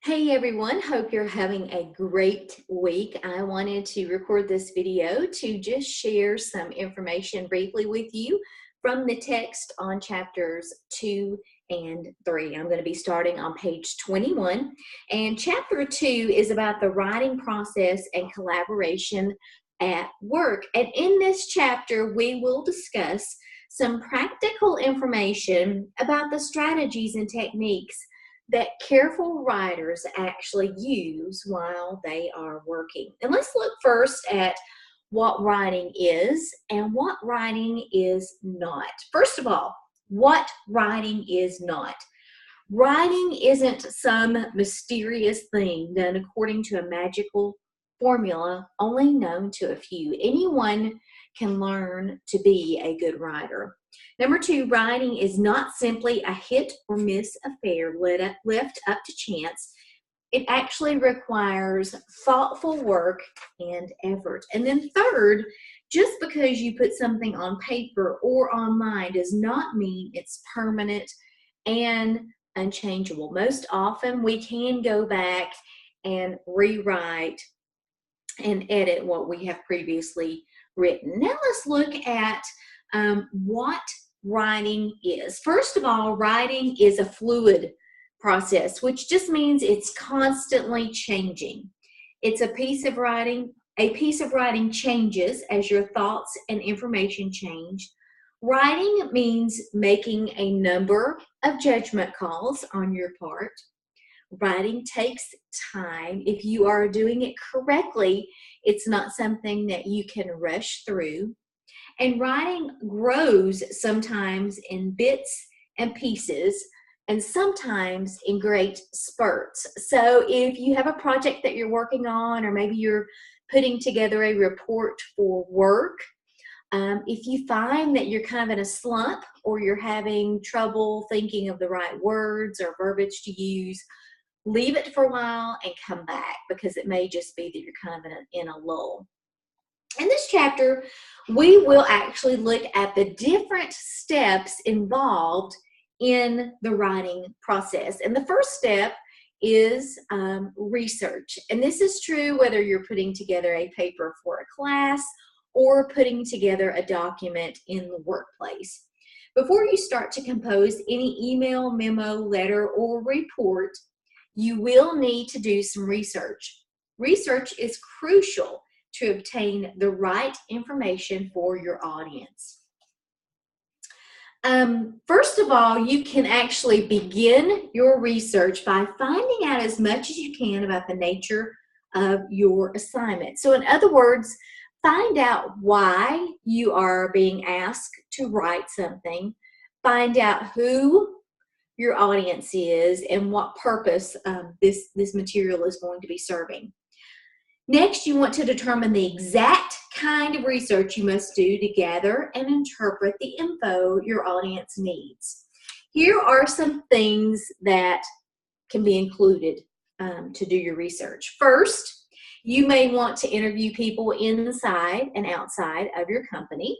Hey everyone, hope you're having a great week. I wanted to record this video to just share some information briefly with you from the text on chapters 2 and 3. I'm going to be starting on page 21, and chapter 2 is about the writing process and collaboration at work. And in this chapter, we will discuss some practical information about the strategies and techniques that careful writers actually use while they are working. And let's look first at what writing is and what writing is not. First of all, what writing is not. Writing isn't some mysterious thing done according to a magical formula only known to a few. Anyone can learn to be a good writer. Number 2, writing is not simply a hit or miss affair left up to chance. It actually requires thoughtful work and effort. And then third, just because you put something on paper or online does not mean it's permanent and unchangeable. Most often we can go back and rewrite and edit what we have previously written. Now let's look at what writing is. First of all, writing is a fluid process, which just means it's constantly changing. It's a piece of writing changes as your thoughts and information change. Writing means making a number of judgment calls on your part. Writing takes time. If you are doing it correctly, it's not something that you can rush through. And writing grows sometimes in bits and pieces and sometimes in great spurts. So if you have a project that you're working on, or maybe you're putting together a report for work, if you find that you're kind of in a slump or you're having trouble thinking of the right words or verbiage to use, leave it for a while and come back, because it may just be that you're kind of in a lull. In this chapter, we will actually look at the different steps involved in the writing process. And the first step is research. And this is true whether you're putting together a paper for a class or putting together a document in the workplace. Before you start to compose any email, memo, letter, or report, you will need to do some research. Research is crucial to obtain the right information for your audience. First of all, you can actually begin your research by finding out as much as you can about the nature of your assignment. So in other words, find out why you are being asked to write something, find out who your audience is and what purpose this material is going to be serving. Next, you want to determine the exact kind of research you must do to gather and interpret the info your audience needs. Here are some things that can be included to do your research. First, you may want to interview people inside and outside of your company.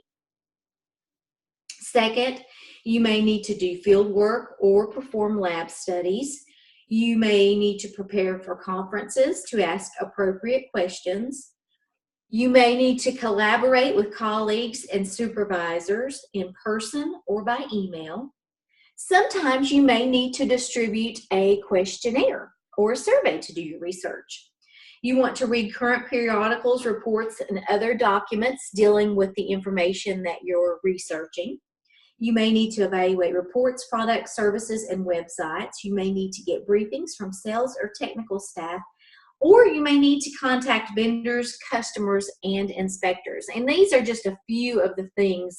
Second, you may need to do field work or perform lab studies. You may need to prepare for conferences to ask appropriate questions. You may need to collaborate with colleagues and supervisors in person or by email. Sometimes you may need to distribute a questionnaire or a survey to do your research. You want to read current periodicals, reports, and other documents dealing with the information that you're researching. You may need to evaluate reports, products, services, and websites. You may need to get briefings from sales or technical staff, or you may need to contact vendors, customers, and inspectors. And these are just a few of the things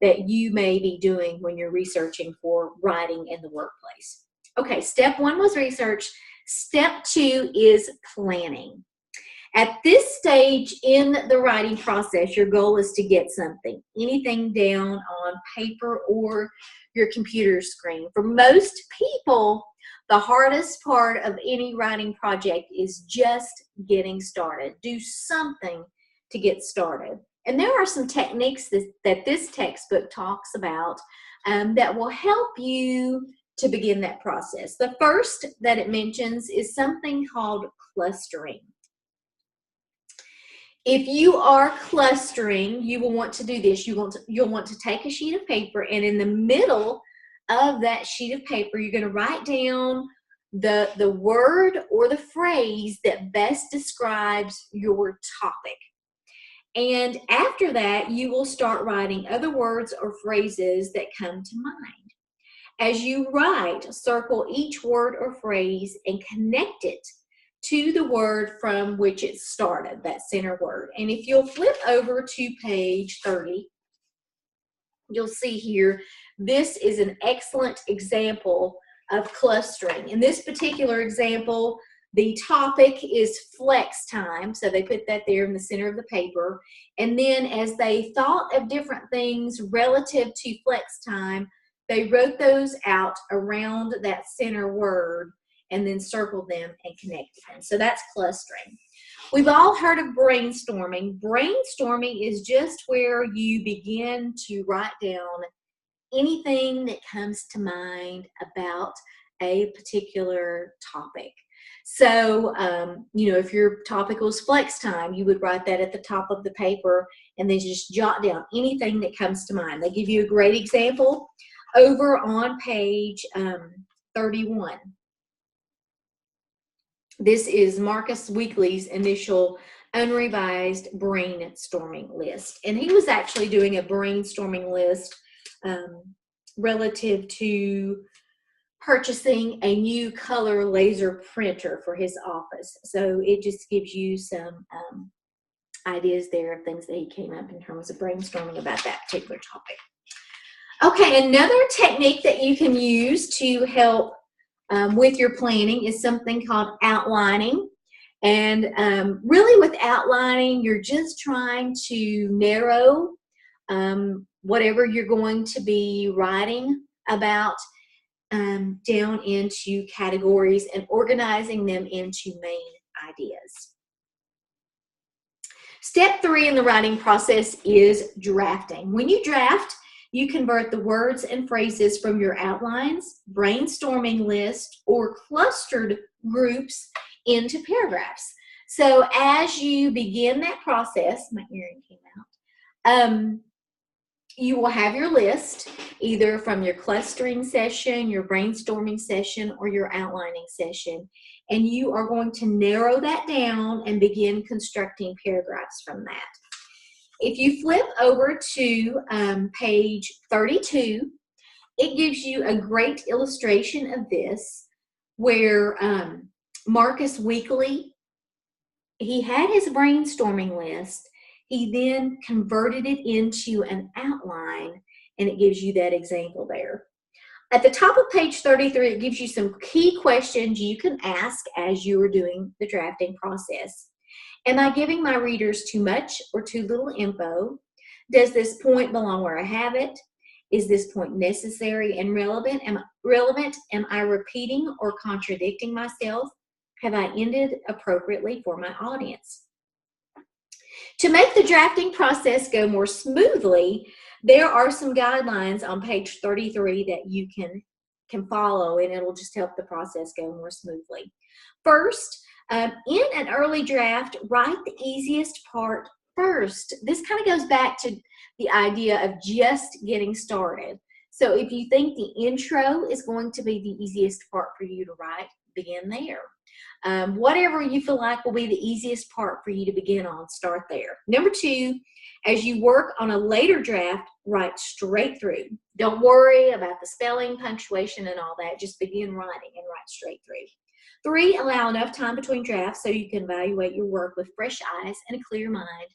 that you may be doing when you're researching for writing in the workplace. Okay, step 1 was research. Step 2 is planning. At this stage in the writing process, your goal is to get anything down on paper or your computer screen. For most people, the hardest part of any writing project is just getting started. Do something to get started. And there are some techniques that this textbook talks about that will help you to begin that process. The first that it mentions is something called clustering. If you are clustering, you will want to do this. You'll want to take a sheet of paper, and in the middle of that sheet of paper, you're going to write down the word or the phrase that best describes your topic. And after that, you will start writing other words or phrases that come to mind. As you write, circle each word or phrase and connect it to the word from which it started, that center word. And if you'll flip over to page 30, you'll see here, this is an excellent example of clustering. In this particular example, the topic is flex time, so they put that there in the center of the paper. And then as they thought of different things relative to flex time, they wrote those out around that center word and then circled them and connected them. So that's clustering. We've all heard of brainstorming. Brainstorming is just where you begin to write down anything that comes to mind about a particular topic. So, if your topic was flex time, you would write that at the top of the paper and then just jot down anything that comes to mind. They give you a great example over on page 31. This is Marcus Weekly's initial unrevised brainstorming list. And he was actually doing a brainstorming list relative to purchasing a new color laser printer for his office. So it just gives you some ideas there of things that he came up in terms of brainstorming about that particular topic. Okay, another technique that you can use to help with your planning is something called outlining. And really with outlining, you're just trying to narrow whatever you're going to be writing about down into categories and organizing them into main ideas. Step 3 in the writing process is drafting. When you draft, you convert the words and phrases from your outlines, brainstorming list, or clustered groups into paragraphs. So as you begin that process, my earring came out, you will have your list either from your clustering session, your brainstorming session, or your outlining session. And you are going to narrow that down and begin constructing paragraphs from that. If you flip over to page 32, it gives you a great illustration of this where Marcus Weekly, he had his brainstorming list. He then converted it into an outline, and it gives you that example there. At the top of page 33, it gives you some key questions you can ask as you are doing the drafting process. Am I giving my readers too much or too little info? Does this point belong where I have it? Is this point necessary and relevant? Am I repeating or contradicting myself? Have I ended appropriately for my audience? To make the drafting process go more smoothly, there are some guidelines on page 33 that you can follow, and it'll just help the process go more smoothly. First, in an early draft, write the easiest part first. This kind of goes back to the idea of just getting started. So if you think the intro is going to be the easiest part for you to write, begin there. Whatever you feel like will be the easiest part for you to begin on, start there. Number 2, as you work on a later draft, write straight through. Don't worry about the spelling, punctuation, and all that. Just begin writing and write straight through. 3, allow enough time between drafts so you can evaluate your work with fresh eyes and a clear mind.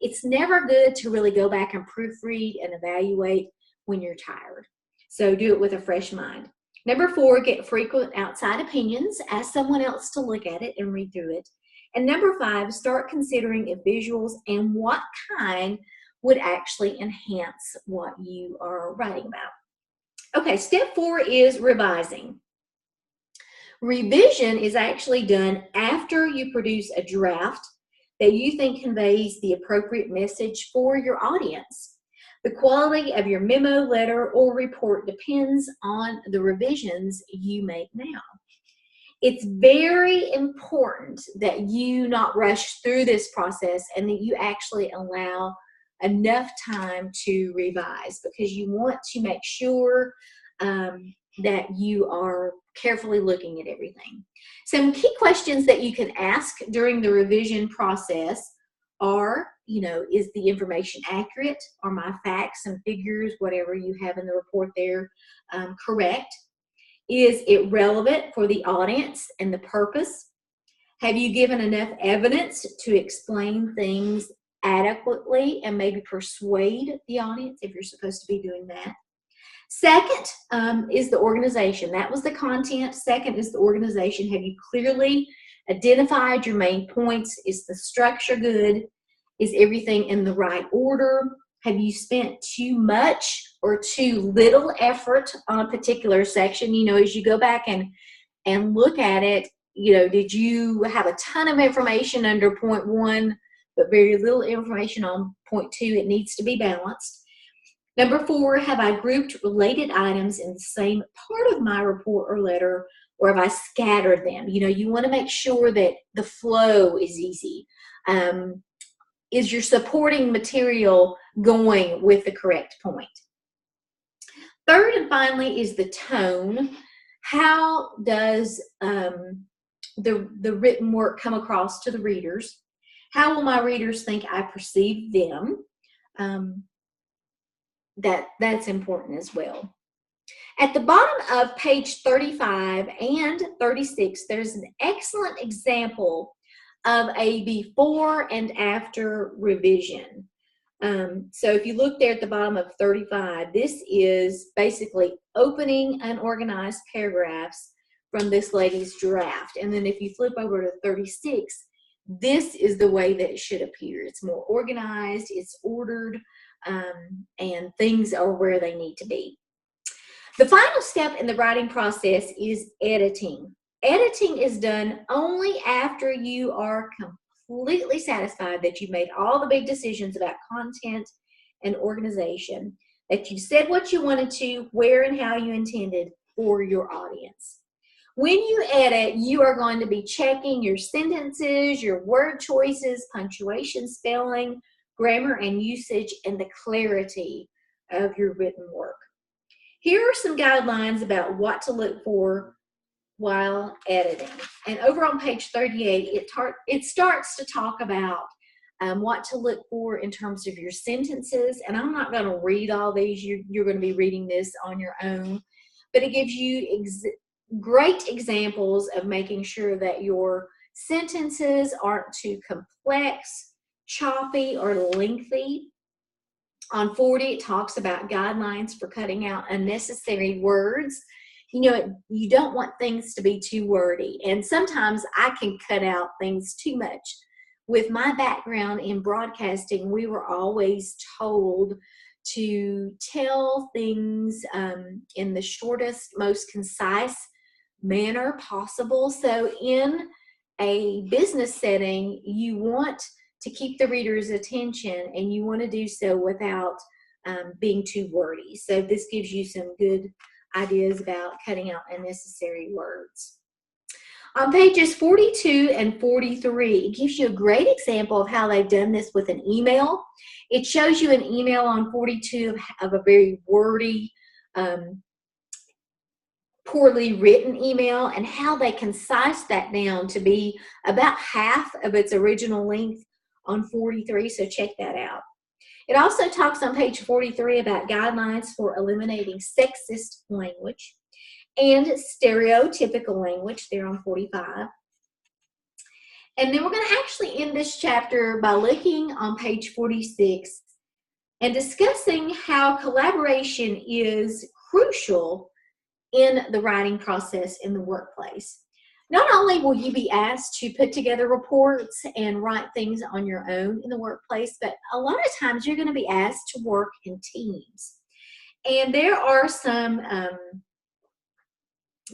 It's never good to really go back and proofread and evaluate when you're tired. So do it with a fresh mind. Number 4, get frequent outside opinions. Ask someone else to look at it and read through it. And number 5, start considering if visuals and what kind would actually enhance what you are writing about. Okay, step 4 is revising. Revision is actually done after you produce a draft that you think conveys the appropriate message for your audience. The quality of your memo, letter, or report depends on the revisions you make now. It's very important that you not rush through this process and that you actually allow enough time to revise, because you want to make sure that you are carefully looking at everything. Some key questions that you can ask during the revision process are, is the information accurate? Are my facts and figures, whatever you have in the report there, correct? Is it relevant for the audience and the purpose? Have you given enough evidence to explain things adequately and maybe persuade the audience if you're supposed to be doing that? Second is the organization. That was the content. Second is the organization. Have you clearly identified your main points? Is the structure good? Is everything in the right order? Have you spent too much or too little effort on a particular section? As you go back and look at it, did you have a ton of information under point 1, but very little information on point 2? It needs to be balanced. Number 4, have I grouped related items in the same part of my report or letter, or have I scattered them? You want to make sure that the flow is easy. Is your supporting material going with the correct point? Third and finally is the tone. How does the written work come across to the readers? How will my readers think I perceive them? That's important as well. At the bottom of page 35 and 36, there's an excellent example of a before and after revision. So if you look there at the bottom of 35, this is basically opening unorganized paragraphs from this lady's draft. And then if you flip over to 36, this is the way that it should appear. It's more organized, it's ordered, and things are where they need to be. The final step in the writing process is editing. Editing is done only after you are completely satisfied that you've made all the big decisions about content and organization, that you said what you wanted to, where and how you intended for your audience. When you edit, you are going to be checking your sentences, your word choices, punctuation, spelling, grammar and usage, and the clarity of your written work. Here are some guidelines about what to look for while editing. And over on page 38, it starts to talk about what to look for in terms of your sentences. And I'm not going to read all these. You're going to be reading this on your own. But it gives you great examples of making sure that your sentences aren't too complex, choppy, or lengthy. On 40, it talks about guidelines for cutting out unnecessary words. You don't want things to be too wordy. And sometimes I can cut out things too much. With my background in broadcasting, we were always told to tell things in the shortest, most concise manner possible. So in a business setting, you want to keep the reader's attention, and you want to do so without being too wordy. So this gives you some good ideas about cutting out unnecessary words. On pages 42 and 43, it gives you a great example of how they've done this with an email. It shows you an email on 42 of a very wordy, poorly written email, and how they concise that down to be about half of its original length on 43, so check that out. It also talks on page 43 about guidelines for eliminating sexist language and stereotypical language there on 45. And then we're going to actually end this chapter by looking on page 46 and discussing how collaboration is crucial in the writing process in the workplace. Not only will you be asked to put together reports and write things on your own in the workplace, but a lot of times you're going to be asked to work in teams. And there are some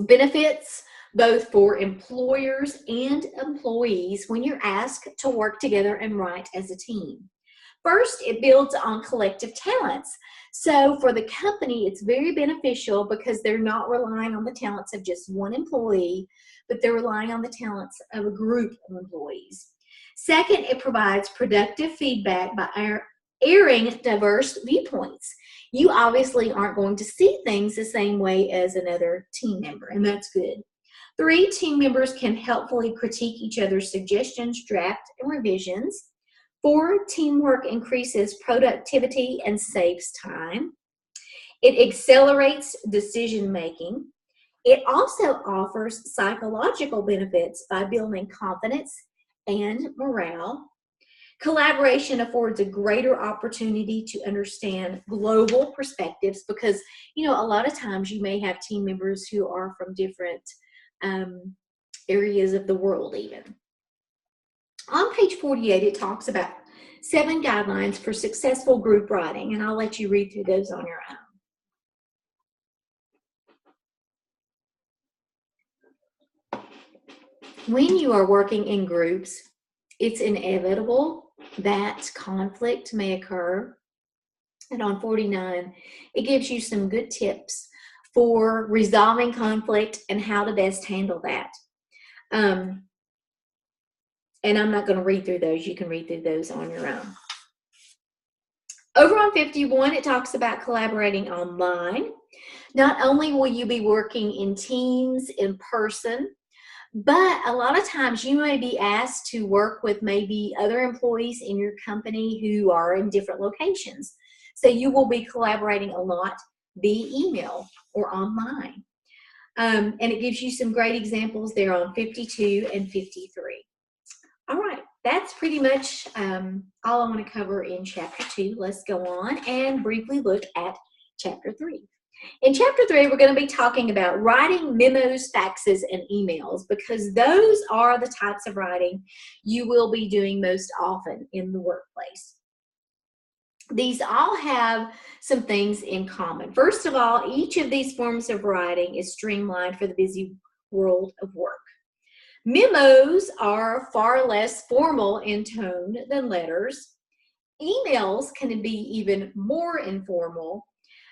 benefits both for employers and employees when you're asked to work together and write as a team. First, it builds on collective talents. So for the company, it's very beneficial because they're not relying on the talents of just one employee, but they're relying on the talents of a group of employees. Second, it provides productive feedback by airing diverse viewpoints. You obviously aren't going to see things the same way as another team member, and that's good. 3, team members can helpfully critique each other's suggestions, drafts, and revisions. 4, teamwork increases productivity and saves time. It accelerates decision making. It also offers psychological benefits by building confidence and morale. Collaboration affords a greater opportunity to understand global perspectives because, a lot of times you may have team members who are from different areas of the world even. On page 48, it talks about 7 guidelines for successful group writing, and I'll let you read through those on your own. When you are working in groups, it's inevitable that conflict may occur. And on 49, it gives you some good tips for resolving conflict and how to best handle that. And I'm not going to read through those. You can read through those on your own. Over on 51, it talks about collaborating online. Not only will you be working in teams in person, but a lot of times you may be asked to work with maybe other employees in your company who are in different locations. So you will be collaborating a lot via email or online. And it gives you some great examples there on 52 and 53. All right, that's pretty much all I want to cover in Chapter 2. Let's go on and briefly look at Chapter 3. In Chapter 3, we're going to be talking about writing memos, faxes, and emails because those are the types of writing you will be doing most often in the workplace. These all have some things in common. First of all, each of these forms of writing is streamlined for the busy world of work. Memos are far less formal in tone than letters. Emails can be even more informal.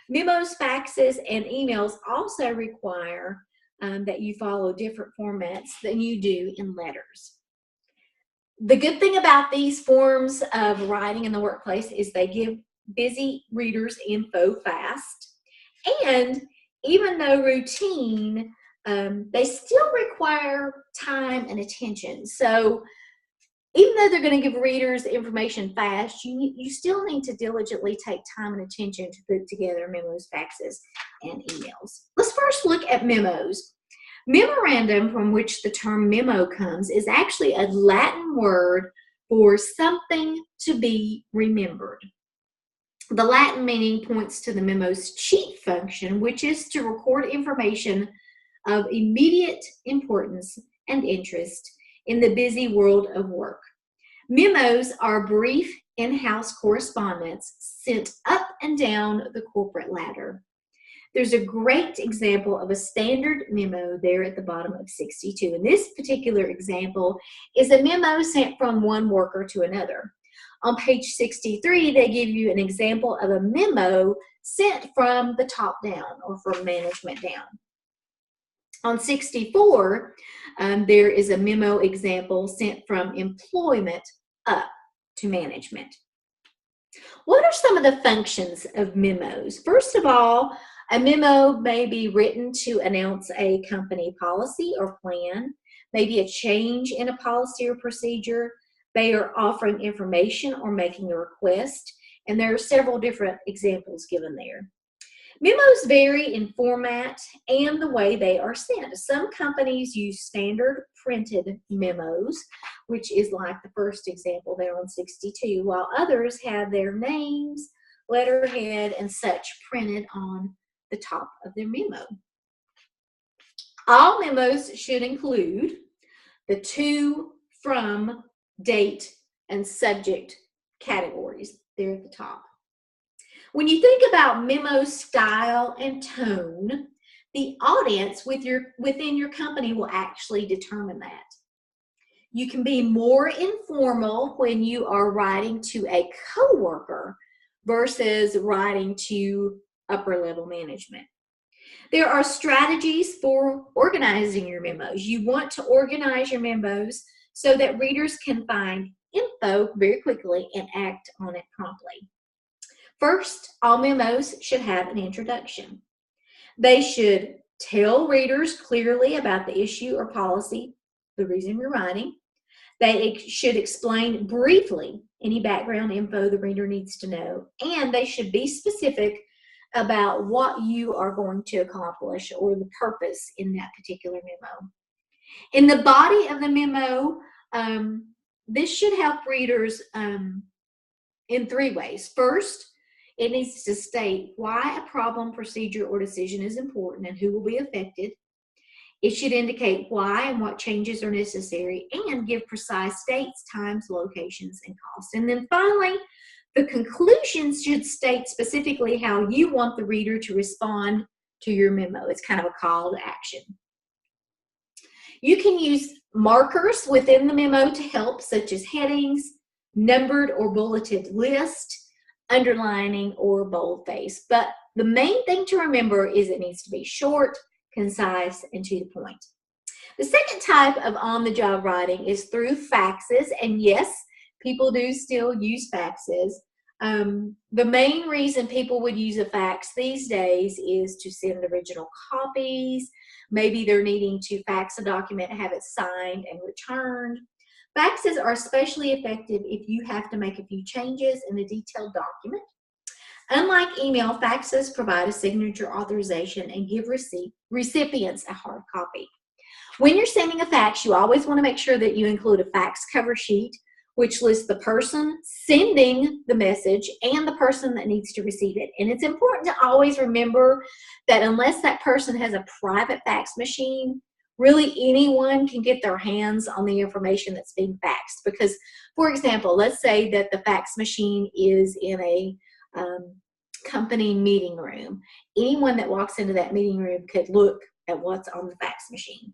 Memos, faxes, and emails also require that you follow different formats than you do in letters. The good thing about these forms of writing in the workplace is they give busy readers info fast. And even though routine, they still require time and attention. So even though they're going to give readers information fast, you still need to diligently take time and attention to put together memos, faxes, and emails. Let's first look at memos. Memorandum, from which the term memo comes, is actually a Latin word for something to be remembered. The Latin meaning points to the memo's chief function, which is to record information of immediate importance and interest in the busy world of work. Memos are brief in-house correspondence sent up and down the corporate ladder. There's a great example of a standard memo there at the bottom of 62. And this particular example is a memo sent from one worker to another. On page 63, they give you an example of a memo sent from the top down or from management down. On 64, there is a memo example sent from employment up to management. What are some of the functions of memos? First of all, a memo may be written to announce a company policy or plan, maybe a change in a policy or procedure. They are offering information or making a request, and there are several different examples given there. Memos vary in format and the way they are sent. Some companies use standard printed memos, which is like the first example there on 62, while others have their names, letterhead, and such printed on the top of their memo. All memos should include the to, from, date, and subject categories there at the top. When you think about memo style and tone, the audience within your company will actually determine that. You can be more informal when you are writing to a coworker versus writing to upper level management. There are strategies for organizing your memos. You want to organize your memos so that readers can find info very quickly and act on it promptly. First, all memos should have an introduction. They should tell readers clearly about the issue or policy, the reason you're writing. They should explain briefly any background info the reader needs to know, and they should be specific about what you are going to accomplish or the purpose in that particular memo. In the body of the memo, this should help readers in 3 ways. First, it needs to state why a problem, procedure, or decision is important and who will be affected. It should indicate why and what changes are necessary and give precise dates, times, locations, and costs. And then finally, the conclusions should state specifically how you want the reader to respond to your memo. It's kind of a call to action. You can use markers within the memo to help, such as headings, numbered or bulleted list, underlining, or boldface. But the main thing to remember is it needs to be short, concise, and to the point. The second type of on-the-job writing is through faxes, and yes, people do still use faxes. The main reason people would use a fax these days is to send original copies. Maybe they're needing to fax a document, have it signed and returned. Faxes are especially effective if you have to make a few changes in a detailed document. Unlike email, faxes provide a signature authorization and give recipients a hard copy. When you're sending a fax, you always want to make sure that you include a fax cover sheet, which lists the person sending the message and the person that needs to receive it. And it's important to always remember that unless that person has a private fax machine, really anyone can get their hands on the information that's being faxed. Because, for example, let's say that the fax machine is in a company meeting room. Anyone that walks into that meeting room could look at what's on the fax machine.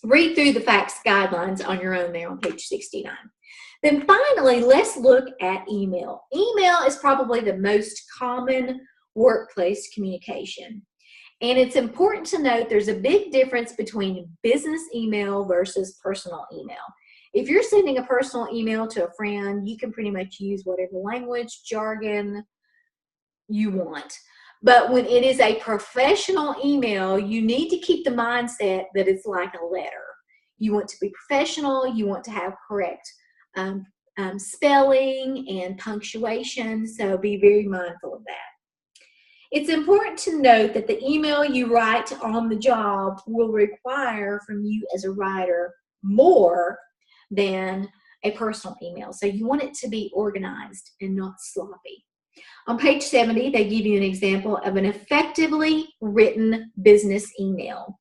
Read through the fax guidelines on your own there on page 69. Then finally, let's look at email. Email is probably the most common workplace communication. And it's important to note there's a big difference between business email versus personal email. If you're sending a personal email to a friend, you can pretty much use whatever language, jargon you want. But when it is a professional email, you need to keep the mindset that it's like a letter. You want to be professional. You want to have correct spelling and punctuation. So be very mindful of that. It's important to note that the email you write on the job will require from you as a writer more than a personal email. So you want it to be organized and not sloppy. On page 70, they give you an example of an effectively written business email.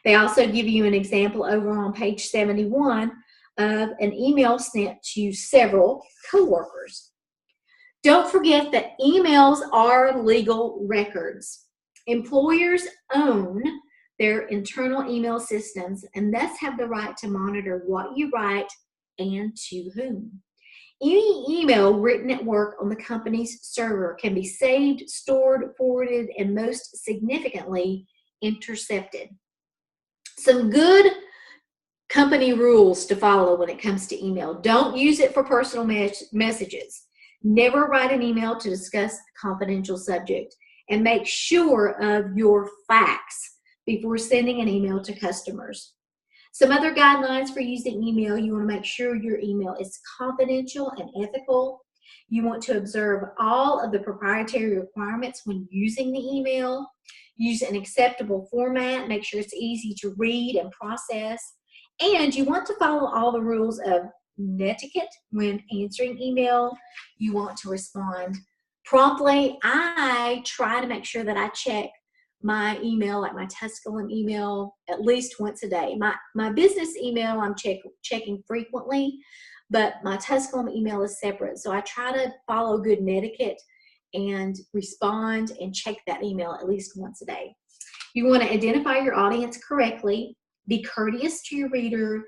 They also give you an example over on page 71 of an email sent to several coworkers. Don't forget that emails are legal records. Employers own their internal email systems and thus have the right to monitor what you write and to whom. Any email written at work on the company's server can be saved, stored, forwarded, and most significantly, intercepted. Some good company rules to follow when it comes to email. Don't use it for personal messages. Never write an email to discuss a confidential subject, and make sure of your facts before sending an email to customers. Some other guidelines for using email: you want to make sure your email is confidential and ethical. You want to observe all of the proprietary requirements when using the email. Use an acceptable format. Make sure it's easy to read and process. And you want to follow all the rules of netiquette when answering email. You want to respond promptly. I try to make sure that I check my email, like my Tusculum email, at least once a day. My business email I'm checking frequently, but my Tusculum email is separate. So I try to follow good netiquette and respond and check that email at least once a day. You want to identify your audience correctly, be courteous to your reader,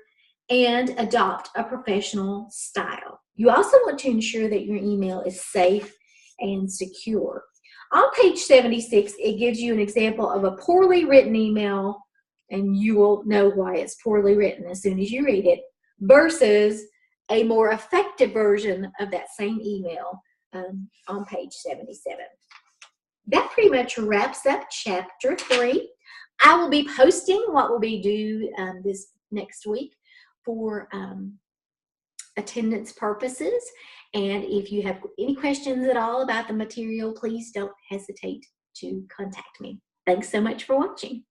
and adopt a professional style. You also want to ensure that your email is safe and secure. On page 76, it gives you an example of a poorly written email, and you will know why it's poorly written as soon as you read it, versus a more effective version of that same email on page 77. That pretty much wraps up chapter 3. I will be posting what will be due this next week for attendance purposes. And if you have any questions at all about the material, please don't hesitate to contact me. Thanks so much for watching.